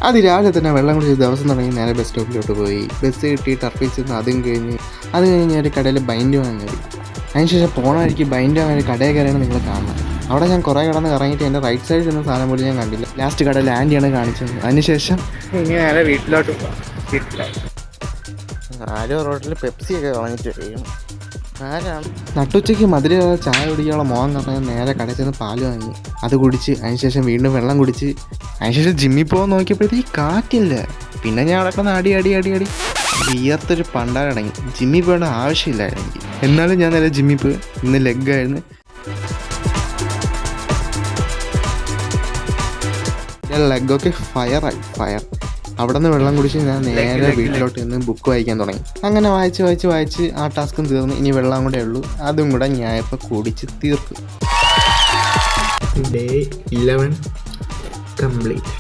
അത് രാവിലെ തന്നെ വെള്ളം കുടിച്ച് ദിവസം തുടങ്ങി നേരെ ബസ് സ്റ്റോപ്പിലോട്ട് പോയി. ബസ് കിട്ടി, ടർഫിൽ ചെന്ന് അതും കഴിഞ്ഞ് ഒരു കടയിൽ ബൈൻഡ് വാങ്ങി കയറി. അതിനുശേഷം പോണ വഴിക്ക് ബൈൻഡ് വാങ്ങി കടയിൽ കയറിയാണ് നിങ്ങൾ കാണുന്നത്. അവിടെ ഞാൻ കുറേ കിടന്ന് കറങ്ങിയിട്ട് എൻ്റെ റൈറ്റ് സൈഡിൽ ചെന്ന സാധനം പോലും ഞാൻ കണ്ടില്ല. ലാസ്റ്റ് കടയിൽ ആൻറ്റിയാണ് കാണിച്ചത്. അതിനുശേഷം ഇങ്ങനെ നേരെ വീട്ടിലോട്ട് പോകാം. ആരോ റോഡിൽ പെപ്സിയൊക്കെ വാങ്ങിച്ച് കഴിയും. ആരാണ് നട്ടുച്ചയ്ക്ക് മധുര ചായ കുടിക്കാനുള്ള മോഹം പറഞ്ഞാൽ നേരെ കടയിൽ ചെന്ന് പാല് വാങ്ങി, അത് കുടിച്ച് അതിനുശേഷം വീണ്ടും വെള്ളം കുടിച്ച് അതിനുശേഷം ജിമ്മിൽ പോകാൻ നോക്കിയപ്പോഴത്തേക്ക് കാറ്റില്ല. പിന്നെ ഞാൻ അവിടെ കിടന്ന് അടി വിയർത്തൊരു പണ്ടാരടങ്ങി. ജിമ്മിൽ പോകേണ്ട ആവശ്യമില്ലായിരുന്നു എനിക്ക്. എന്നാലും ഞാൻ നേരെ ജിമ്മിൽ പോയി. ഇന്ന് ലെഗായിരുന്നു. ഞാൻ ലെഗൊക്കെ ഫയർ. അവിടെ നിന്ന് വെള്ളം കുടിച്ച് ഞാൻ നേരെ വീട്ടിലോട്ട് നിന്ന് ബുക്ക് വായിക്കാൻ തുടങ്ങി. അങ്ങനെ വായിച്ച് ആ ടാസ്കും തീർന്നു. ഇനി വെള്ളം കൂടെ ഉള്ളൂ. അതും കൂടെ ഞാൻ ഇപ്പോൾ കുടിച്ച് തീർക്കും. Day 11 complete.